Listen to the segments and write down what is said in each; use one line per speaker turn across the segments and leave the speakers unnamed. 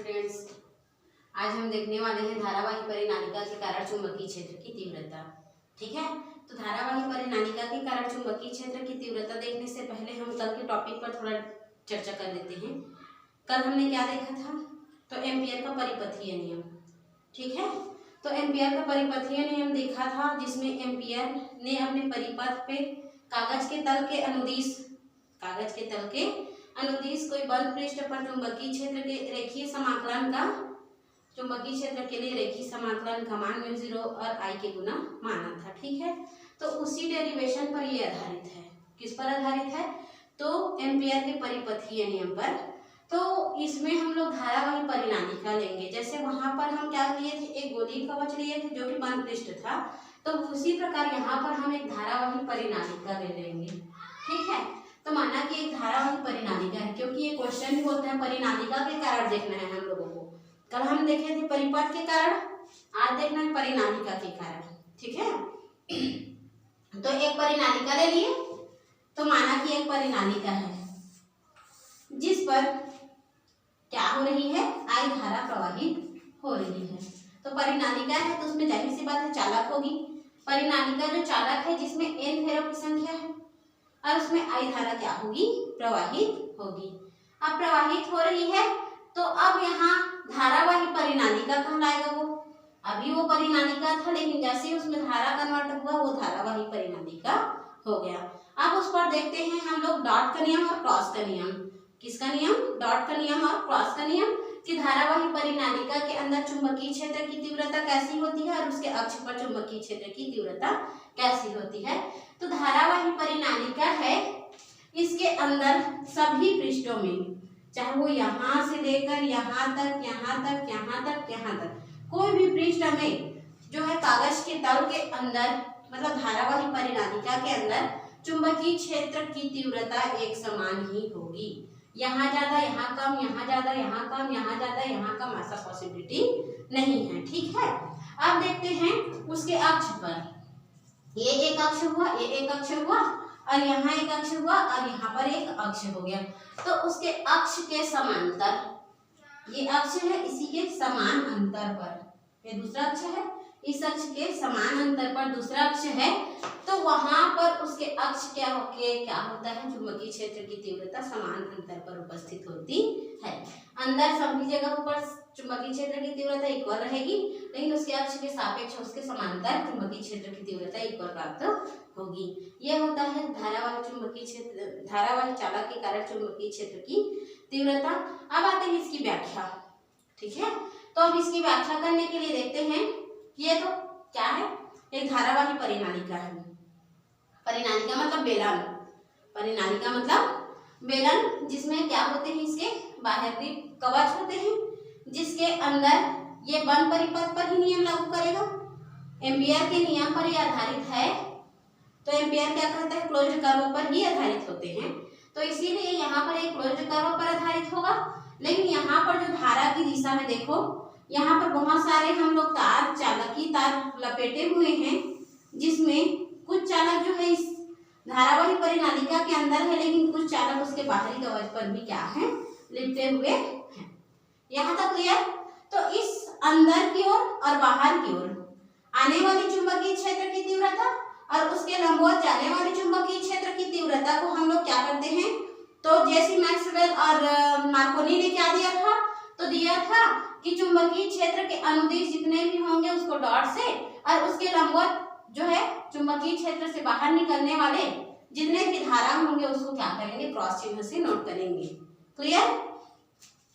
Students, आज हम देखने वाले हैं धारावाही परिनालिका के कारण चुंबकीय क्षेत्र की तीव्रता। ठीक है, तो धारावाही परिनालिका के कारण चुंबकीय क्षेत्र की तीव्रता देखने से पहले हम कल के टॉपिक पर थोड़ा चर्चा कर लेते हैं। कल हमने क्या देखा था? तो एम्पियर का परिपथीय नियम। ठीक है, तो एम्पियर का परिपथीय नियम देखा था, जिसमें एम्पियर ने अपने परिपथ पे कागज के तल के अनुदिश कोई बंद पृष्ठ पर चुंबकीय क्षेत्र के रेखीय समाकलन का चुंबकीय क्षेत्र के लिए रेखीय समाकलन का मान μ0 और I के गुना माना था। ठीक है, तो उसी डेरिवेशन पर ये आधारित है। किस पर आधारित है? तो एम्पियर के परिपथीय नियम पर। तो इसमें हम लोग धारावाही परिनालिका लेंगे। जैसे वहां पर हम क्या लिए थे, एक गोलीय कवच लिए थे जो कि बंद पृष्ठ था, तो उसी प्रकार यहाँ पर हम एक धारावाही परिनालिका ले लेंगे। ठीक है, तो माना कि एक धारावाही परिनालिका है, क्योंकि ये क्वेश्चन भी होते हैं परिनालिका के कारण देखना है हम लोगों को। कल हम देखे थे परिपथ के कारण, आज देखना है परिनालिका के कारण। ठीक है, तो एक परिनालिका ले लिए, तो माना कि एक परिनालिका है जिस पर क्या हो रही है, I धारा प्रवाहित हो रही है। तो परिनालिका है तो उसमें जाहिर सी बात है चालक होगी। परिनालिका जो चालक है जिसमें n फेरों की संख्या है और उसमें I धारा क्या होगी, प्रवाहित होगी। अब प्रवाहित हो रही है तो अब यहाँ धारावाही परिनालिका कहलाएगा। वो अभी वो परिनालिका था, लेकिन जैसे ही उसमें धारा कन्वर्ट हुआ वो धारावाही परिनालिका हो गया। अब उस पर देखते हैं हम लोग डॉट का नियम और क्रॉस का नियम। किसका नियम? डॉट का नियम और क्रॉस का नियम, कि धारावाही परिनालिका के अंदर चुंबकीय क्षेत्र की तीव्रता कैसी होती है और उसके अक्ष पर चुंबकीय क्षेत्र की तीव्रता कैसी होती है। तो धारावाही परिनालिका है, इसके अंदर सभी पृष्ठों में, चाहे वो यहाँ से लेकर यहाँ तक, यहाँ तक, यहाँ तक, यहाँ तक, कोई भी पृष्ठ में जो है कागज के तल के अंदर, मतलब धारावाही परिनालिका के अंदर चुंबकीय क्षेत्र की तीव्रता एक समान ही होगी। यहाँ ज्यादा, यहाँ कम, यहाँ ज्यादा, यहाँ कम, यहाँ ज्यादा, यहाँ कम, ऐसा पॉसिबिलिटी नहीं है। ठीक है, अब देखते हैं उसके अक्ष पर। ये एक अक्ष हुआ, ये एक अक्ष हुआ, और यहाँ एक अक्ष हुआ, और यहाँ पर एक अक्ष हो गया। तो उसके अक्ष के समांतर, ये अक्ष है, इसी के समान अंतर पर, ये दूसरा अक्ष है, इस अक्ष के समान अंतर पर दूसरा अक्ष है, तो वहां पर उसके अक्ष क्या होता है, चुंबकीय क्षेत्र की तीव्रता समान अंतर पर उपस्थित होती है। अंदर सभी जगह पर चुंबकीय क्षेत्र की तीव्रता इक्वल रहेगी, लेकिन उसके अक्ष के सापेक्ष, उसके समांतर चुंबकीय क्षेत्र की तीव्रता इक्वल प्राप्त होगी। यह होता है धारावाही चुंबकीय क्षेत्र, धारावाही चालक के कारण चुंबकीय क्षेत्र की तीव्रता। अब आते हैं इसकी व्याख्या। ठीक है, तो अब इसकी व्याख्या करने के लिए देखते हैं, ये तो क्या है, एक धारावाही परिनालिका है। परिनालिका मतलब बेलन, परिनालिका मतलब बेलन, जिसमें क्या होते हैं, इसके बाहरी कवच होते हैं, जिसके अंदर ये बंद परिपथ पर ही नियम लागू करेगा। एम्पियर के नियम पर ही आधारित है, तो एम्पियर क्या कहता है, क्लोज्ड कर्व पर ही आधारित होते हैं, तो इसीलिए यहाँ पर एक क्लोज्ड कर्व पर आधारित होगा। लेकिन यहाँ पर जो धारा की दिशा में देखो, यहाँ पर बहुत सारे हम लोग तार, चालकी तार लपेटे हुए हैं, जिसमें कुछ चालक जो है इस धारावाही परिनालिका के अंदर है, लेकिन कुछ चालक उसके बाहरी कवच पर भी क्या है, लिपटे हुए हैं। यहाँ तक क्लियर? तो इस अंदर की ओर और बाहर की ओर आने वाली चुंबकीय क्षेत्र की तीव्रता और उसके लंबवत जाने वाली चुंबकीय क्षेत्र की तीव्रता को हम लोग क्या करते हैं, तो जेसी मैक्सवेल और मार्कोनी ने क्या दिया था, तो दिया था कि चुंबकीय क्षेत्र के अनुदिश जितने भी होंगे उसको डॉट से, और उसके लंबवत जो है चुंबकीय क्षेत्र से बाहर निकलने वाले जितने भी धारा होंगे उसको क्या करेंगे, क्रॉस चिन्ह से नोट करेंगे। क्लियर?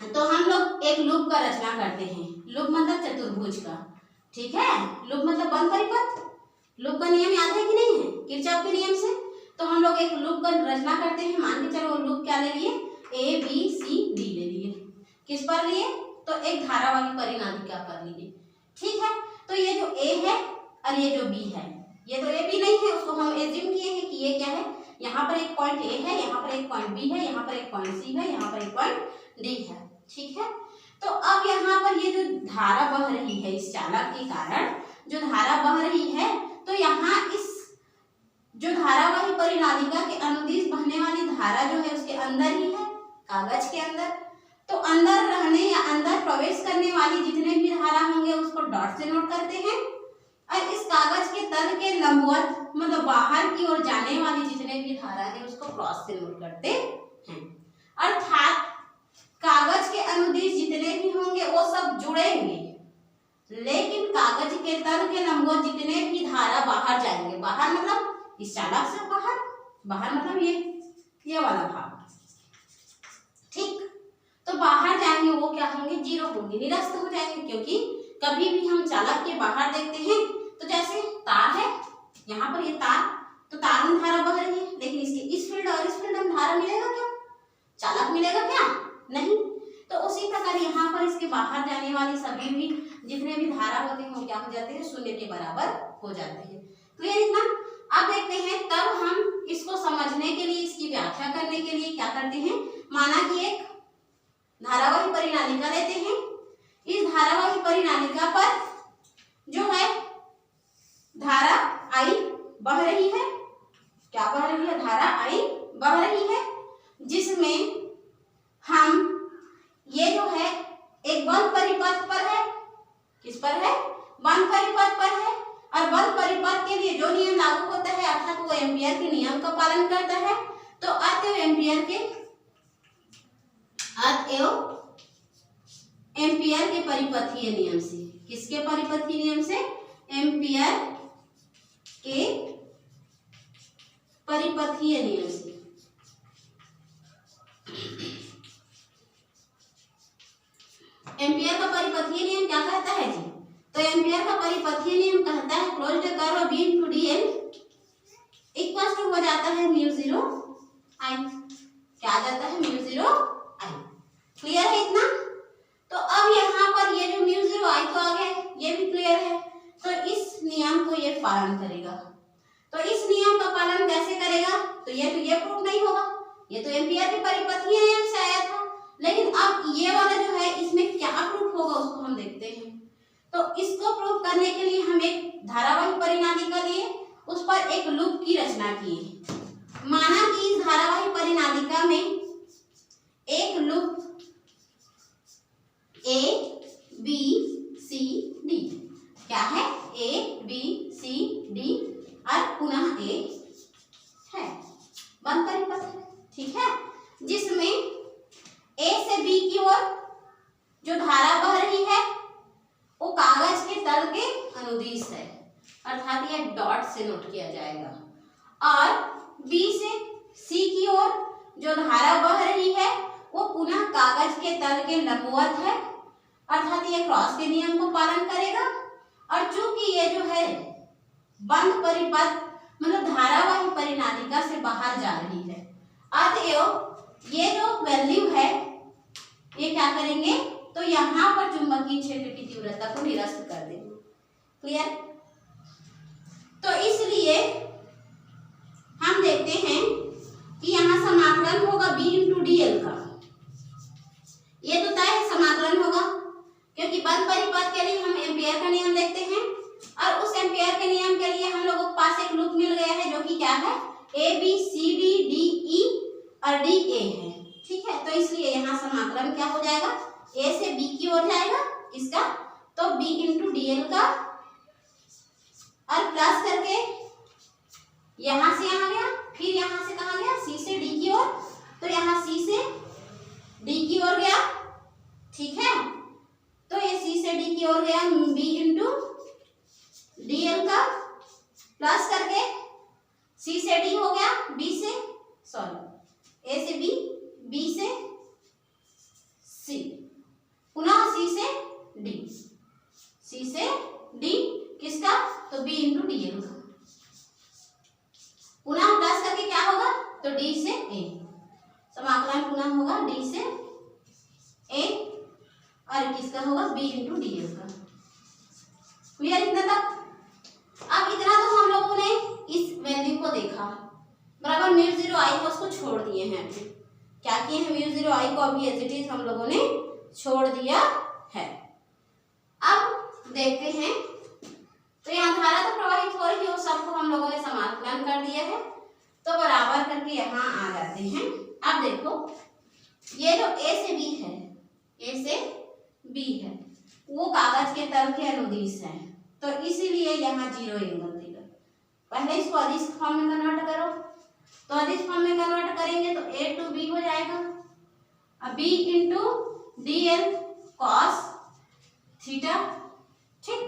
तो हम लोग एक लूप का रचना करते हैं। लूप मतलब चतुर्भुज का। ठीक है, लूप मतलब बंद परिपथ। लूप का नियम याद है कि नहीं है, किरचॉफ के नियम से? तो हम लोग एक लूप का रचना करते हैं। मान के चलो लूप क्या ले लिए, ABCD ले लिए। किस पर लिए? तो एक धारावाही परिनालिका पर लिए। ठीक है, तो ये जो A है और ये जो B है, ये तो AB नहीं है, उसको हम एज्यूम किए हैं कि ये क्या है, यहाँ पर एक पॉइंट A है, यहाँ पर एक पॉइंट B है, यहाँ पर एक पॉइंट C है, यहाँ पर एक पॉइंट D है। ठीक है, तो अब यहाँ पर ये जो धारा बह रही है, इस चालक के कारण जो धारा बह रही है, तो यहाँ इस जो धारावाही परिनालिका के अनुदिश बहने वाली धारा जो है उसके अंदर ही है, कागज के अंदर, तो अंदर रहने या अंदर प्रवेश करने वाली जितने भी धारा होंगे उसको डॉट से नोट करते हैं, और इस कागज के तल के लंबवत मतलब बाहर की ओर जाने वाली जितने भी धारा है उसको क्रॉस से नोट करते हैं। अर्थात कागज के अनुदिश जितने भी होंगे वो सब जुड़ेंगे, लेकिन कागज के तल के लंबवत जितने भी धारा बाहर जाएंगे, बाहर मतलब इस चालक से बाहर, बाहर मतलब ये वाला भाग, ठीक। तो बाहर जाएंगे वो क्या होंगे, जीरो होंगे, निरस्त हो जाएंगे। क्योंकि कभी भी हम चालक के बाहर देखते हैं तो जैसे तार है, यहाँ पर ये तार, तो तार में धारा बह रही है, लेकिन इसके इस फील्ड और इस फील्ड में धारा मिलेगा क्या, चालक मिलेगा क्या, नहीं। तो उसी प्रकार यहाँ पर इसके बाहर जाने वाली सभी भी जितने भी धारा होते हैं वो क्या हो जाते हैं, शून्य के बराबर हो जाते हैं। क्लियर इतना। अब देखते हैं तब हम इसको समझने के लिए, इसकी व्याख्या करने के लिए क्या करते हैं, माना कि एक धारावाही परिनालिका लेते हैं। इस धारावाही परिनालिका पर जो है धारा आई बह रही है, क्या बह रही है, धारा आई बह रही है, जिसमें हम ये जो है एक बंद परिपथ पर है, किस पर है, बंद परिपथ पर है, और बंद परिपथ के लिए जो नियम लागू होता है अर्थात वो एम्पियर के नियम का पालन करता है। तो अतएव एम्पियर के परिपथीय नियम से, किसके परिपथीय नियम से, एम्पियर के परिपथीय नियम से। एम्पियर का परिपथीय नियम क्या कहता है जी, तो एम्पियर का परिपथीय नियम कहता है closed curve B * dl equal to हो जाता है μ0 I, क्या आ जाता है μ0 I। क्लियर है इतना। तो अब यहाँ पर ये जो μ0 I तो आ गया, ये भी क्लियर है। तो इस नियम को ये पालन करेगा। तो इस नियम का पालन कैसे करेगा, तो ये प्रूफ नहीं होगा, ये तो एम्पियर के परिपथीय नियम से आया था, लेकिन अब ये वाला जो है इसमें क्या प्रूफ होगा उसको हम देखते हैं। तो इसको प्रूफ करने के लिए हम एक धारावाही परिनालिका लिए, उस पर एक लूप की रचना किए। माना कि इस धारावाही परिनालिका में एक loop A B C D, क्या है, A B C D और पुनः A है, बंद परिपथ है, ठीक है, जिसमें A से B की ओर जो धारा बह रही है वो कागज के तल के अनुदिश है, अर्थात यह डॉट से नोट किया जाएगा, और B से C की ओर जो धारा बह रही है वो पुनः कागज के तल के लंबवत है, अर्थात यह क्रॉस के नियम को पालन करेगा। और चूंकि ये जो है बंद परिपथ मतलब धारावाही परिनालिका से बाहर जा रही है, अतएव ये जो वैल्यू है ये क्या करेंगे, तो यहाँ पर चुंबकीय क्षेत्र की तीव्रता को निरस्त कर देंगे। क्लियर। तो इसलिए हम देखते हैं कि यहाँ समाकलन होगा B * dl का, ये तो तय है समाकलन होगा, क्योंकि बंद परिपथ के लिए हम एम्पियर का नियम देखते हैं, और उस एम्पियर के नियम के लिए हम लोगों के पास एक लूप मिल गया है जो कि क्या है, A B C D D E और D A है, ठीक है। तो इसलिए यहाँ समाकलन क्या हो जाएगा, A से B की ओर जाएगा इसका, तो B * dl का, और प्लस करके यहाँ से यहाँ गया, फिर यहाँ से कहाँ गया, C से D की ओर, तो यहाँ C से D की ओर गया, ठीक है। तो ये C से D की ओर गया, B * dl का, प्लस करके C से D हो गया, A से B, B से C, पुनः C से D, C से D किसका, तो B * dl का, पुनः प्लस करके क्या होगा, तो D से A, समाकलन पुनः होगा D से A, और किसका होगा, B * dl का। क्लियर इतना तक। अब इतना तो हम लोगों ने इस वैल्यू को देखा, बराबर μ0 I को उसको छोड़ दिए हैं, अभी क्या किए हैं, μ0 I को अभी एज इट इज हम लोगों ने छोड़ दिया है। अब देखते हैं, तो यहाँ धारा तो प्रवाहित हो रही है, उस सबको हम लोगों ने समाकलन कर दिया है, तो बराबर करके यहाँ आ जाते हैं। अब देखो ये जो A से B है बी है वो कागज के तल के अनुदिश है, तो इसीलिए यहाँ 0 एंगल देगा। पहले इसको अदिश फॉर्म में कन्वर्ट करो, तो अदिश फॉर्म में कन्वर्ट करेंगे तो a टू b हो जाएगा, अब b into dl cos theta, ठीक।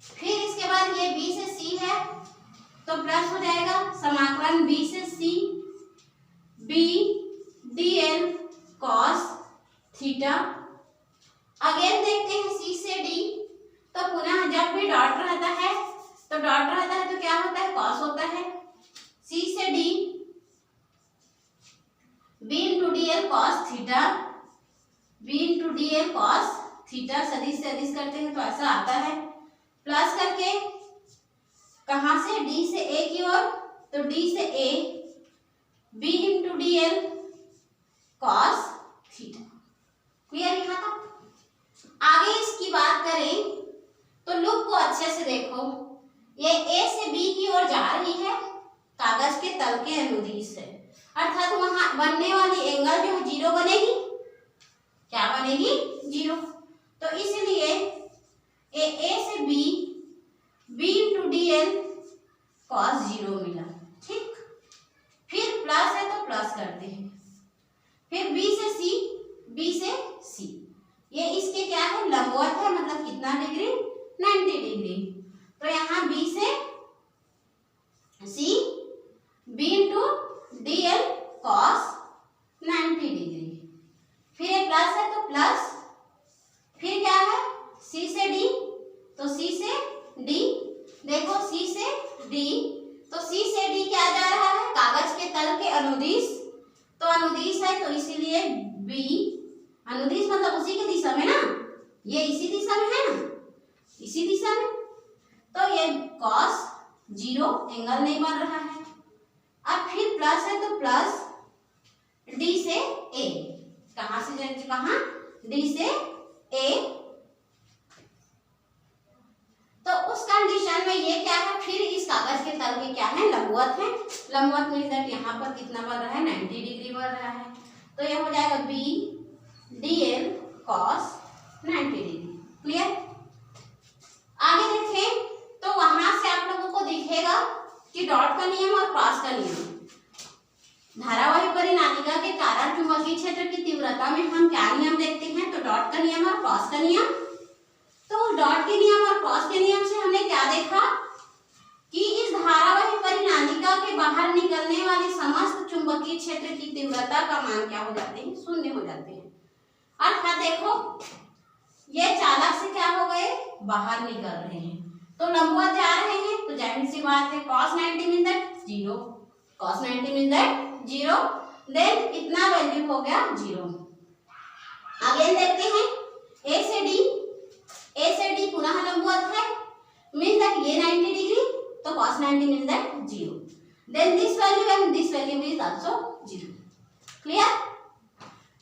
फिर इसके बाद ये b से c है तो प्लस हो जाएगा समाकलन b से c b dl cos theta. Again देखते हैं c से d, तो पुनः जब भी डॉट रहता है तो क्या होता है, cos होता है। c से d b into dl cos theta, b into dl cos theta, सदिश से अदिश करते हैं तो ऐसा आता है, प्लस करके कहाँ से d से a की ओर, तो d से a b into dl cos theta. Clear यहाँ तक। आगे इसकी बात करें तो लुक को अच्छे से देखो, ये a से b की ओर जा रही है, कागज के तल के अनुदिश है, अर्थात वहां बनने वाली एंगल जो है 0 बनेगी, क्या बनेगी 0। तो इसलिए a से b b into dl cos 0 मिला, ठीक। फिर प्लस है तो प्लस करते हैं, फिर b से c, ये इसके क्या है, लंबवत है, मतलब कितना डिग्री, 90 डिग्री। तो यहाँ b से c b into dl cos 90 degree, फिर ये प्लस है तो प्लस, फिर क्या है c से d, तो c से d, देखो c से d, तो c से d क्या जा रहा है, कागज के तल के अनुदिश, तो अनुदिश है तो इसीलिए b, अनुदिश मतलब उसी की दिशा में ना, ये इसी दिशा में है ना, इसी दिशा में, तो ये cos 0 एंगल नहीं बन रहा है। अब फिर प्लस है तो प्लस d से a, कहां से कहां, d से a, तो उस कंडीशन में ये क्या है, फिर इस कागज के तल के क्या है, लंबवत है, लंबवत मीन्स दैट यहाँ पर कितना बन रहा है, 90 डिग्री बन रहा है, तो ये हो जाएगा b dl cos 90 degree. Clear. आगे देखें तो वहां से आप लोगों को दिखेगा कि डॉट का नियम और क्रॉस का नियम, धारावाही परिनालिका के कारण चुंबकीय क्षेत्र की तीव्रता में हम क्या नियम देखते हैं, तो डॉट का नियम और क्रॉस का नियम। तो डॉट के नियम और क्रॉस के नियम से हमने क्या देखा कि इस धारावाही परिनालिका के बाहर निकलने वाले समस्त चुंबकीय क्षेत्र की तीव्रता का मान क्या हो जाते हैं, शून्य हो जाते हैं। अर्थात देखो ये चालक से क्या हो गए, बाहर निकल रहे हैं, तो लंबवत जा रहे हैं, तो जाहिर सी बात है cos 90 mean that 0, cos 90 mean that 0, then इतना वैल्यू हो गया 0। आगे देखते हैं a से d पुनः लंबवत है, मीन दैट ये 90 डिग्री, तो cos 90 mean that 0, then this value and this value is also 0। Clear.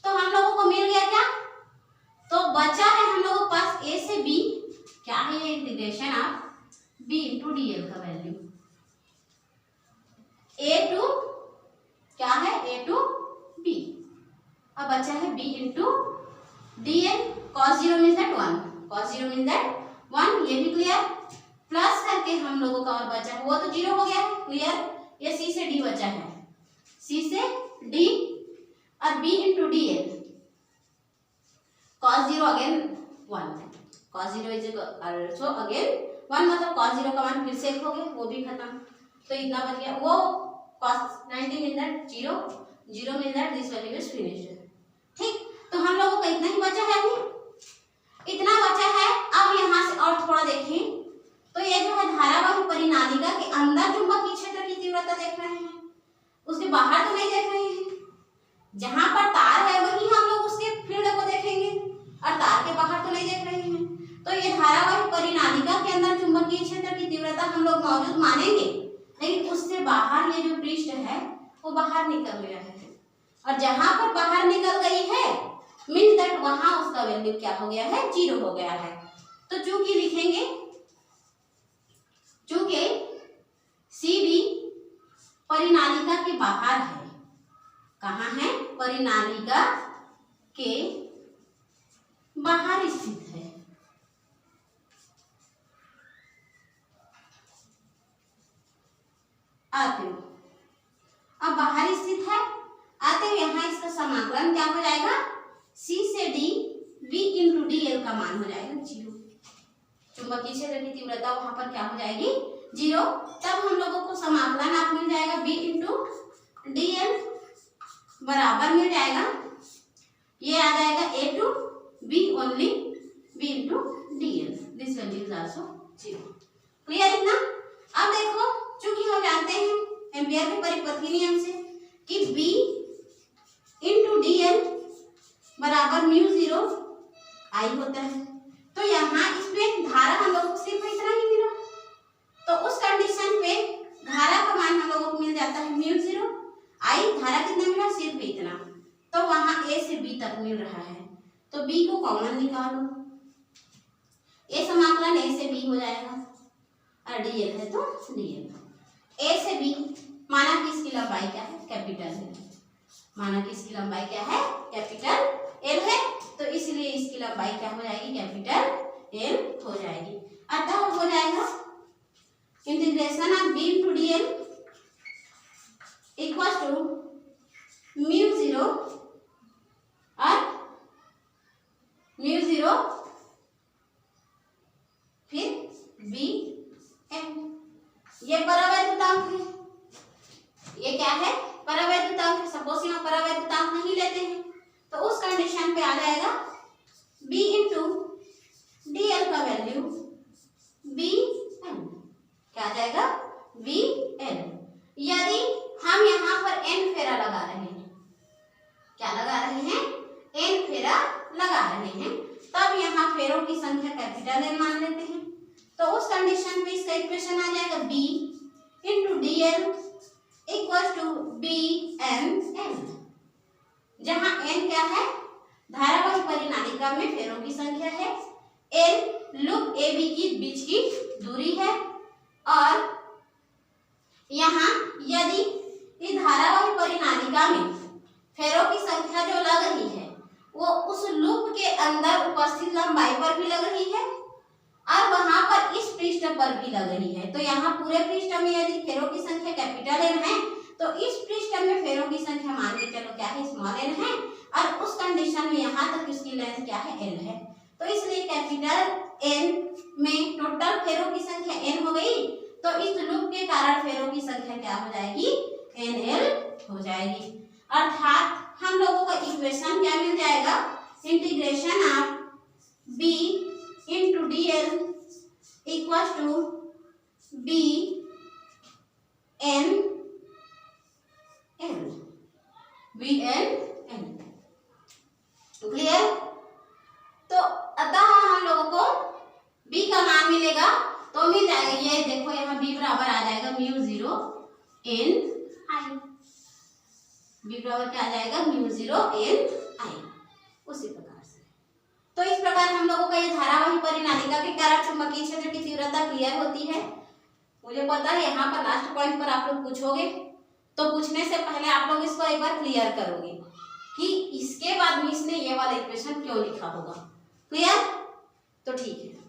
तो हम लोगों को मिल गया क्या, तो बचा है हम लोगों के पास a से b, क्या है ये integration of b into dl का वैल्यू, a टू क्या है, a टू b, अब बचा है b into dl cos 0 mean that 1, cos 0 mean that 1, ये भी क्लियर। प्लस करके हम लोगों का और बचा है, वो तो 0 हो गया है, क्लियर। ये c से d बचा है, c से d और b into dl cos 0 again 1, cos 0 is so again 1, मतलब cos 0 का मान फिर से 1 हो गया, वो भी खत्म, तो इतना बच गया, वो cos 90 mean that 0, 0 mean that this value is finished. ठीक, तो हम लोगों को इतना ही बचा है, अभी इतना बचा है। अब यहाँ से और थोड़ा देखें तो ये जो है धारावाही परिनालिका के अंदर चुंबकीय क्षेत्र की तीव्रता देख रहे हैं, उसके बाहर तो नहीं देख रहे हैं, जहां पर तार है वहीं हम लोग उसके फील्ड को देखेंगे और तार के बाहर तो नहीं देख रहे हैं। तो ये धारावाही परिनालिका के अंदर चुंबकीय क्षेत्र की तीव्रता हम लोग मौजूद मानेंगे, लेकिन उससे बाहर ये जो पृष्ठ है वो बाहर निकल गया है, और जहां पर बाहर निकल गई है मीन दैट वहां उसका वैल्यू क्या हो गया है, 0 हो गया है। तो चूंकि लिखेंगे, चूंकि CD परिनालिका के बाहर है, कहाँ है, परिनालिका के बाहर स्थित है। आते हो, अब बाहर स्थित है, आते हुए यहाँ इसका समाकलन क्या हो जाएगा, C से D V into D L का मान हो जाएगा 0। चुंबकीय क्षेत्र की तीव्रता वहां पर क्या हो जाएगी 0। तब हम लोगों को समाकलन आप मिल जाएगा V इंटू डी एल बराबर मिल जाएगा, ये आ जाएगा A to B only V into D L, this value is also 0। Clear इतना। अब देखो, चूंकि हम जानते हैं एम्पियर के परिपथ के नियम से कि B इंटू डी एल बराबर म्यू 0 I होता है, तो यहाँ इसमें धारा हम लोगों को सिर्फ इतना ही मिला, तो उस कंडीशन पे धारा का मान हम लोगों को मिल जाता है म्यू 0 I, धारा कितना मिला सिर्फ इतना, तो वहां A से B तक मिल रहा है, तो B को कॉमन निकालो, A समाकलन A से B हो जाएगा और dl है तो dl। A से B माना कि इसकी लंबाई क्या है, कैपिटल है, माना कि इसकी लंबाई क्या है, कैपिटल L है, तो इसलिए इसकी लंबाई क्या हो जाएगी, कैपिटल L हो जाएगी। अतः हो जाएगा integration of B into D L equal to mu 0 और म्यू 0 फिर B M, ये परावैद्युतांक है, ये क्या है, परावैद्युतांक है। सपोज यहाँ परावैद्युतांक नहीं लेते हैं तो उस कंडीशन पे आ जाएगा B इंटू डी एल का वैल्यू B N, क्या आ जाएगा B N। यदि हम यहाँ पर N फेरा लगा रहे हैं, क्या लगा रहे हैं, N फेरा लगा रहे हैं, तब यहाँ फेरों की संख्या कैपिटल N मान लेते हैं, तो उस कंडीशन पे इसका इक्वेशन आ जाएगा B into D L equal to B N N, जहाँ N क्या है, धारावाही परिनालिका में फेरों की संख्या है, L लूप AB की बीच की दूरी है, और यहाँ यदि इस धारावाही परिनालिका में फेरों की संख्या जो लग रही है वो उस लूप के अंदर उपस्थित लंबाई पर भी लग रही है और वहां पर इस पृष्ठ पर भी लग रही है, तो यहाँ पूरे पृष्ठ में यदि फेरों की संख्या कैपिटल N है तो इस पृष्ठ में फेरों की संख्या मान के चलो क्या है, स्मॉल n है, और उस कंडीशन में यहाँ तक इसकी लेंथ क्या है, L है, तो इसलिए कैपिटल N में टोटल फेरों की संख्या N हो गई, तो इस लूप के कारण फेरों की संख्या क्या हो जाएगी, NL हो जाएगी। अर्थात हम लोगों का इक्वेशन क्या मिल जाएगा, integration of B into D L equal to B N L, B N L। Clear. तो अतः हम लोगों को B का मान मिलेगा, तो मिल जाएगा, ये देखो यहाँ B बराबर आ जाएगा म्यू 0 N I, B बराबर क्या आ जाएगा, म्यू 0 N I, उसी प्रकार से। तो इस प्रकार हम लोगों का ये धारावाही परिनालिका के कारण चुंबकीय क्षेत्र की तीव्रता क्लियर होती है। मुझे पता है यहाँ पर लास्ट पॉइंट पर आप लोग पूछोगे, तो पूछने से पहले आप लोग इसको एक बार क्लियर करोगे कि इसके बाद में इसने ये वाला इक्वेशन क्यों लिखा होगा। क्लियर, तो ठीक है।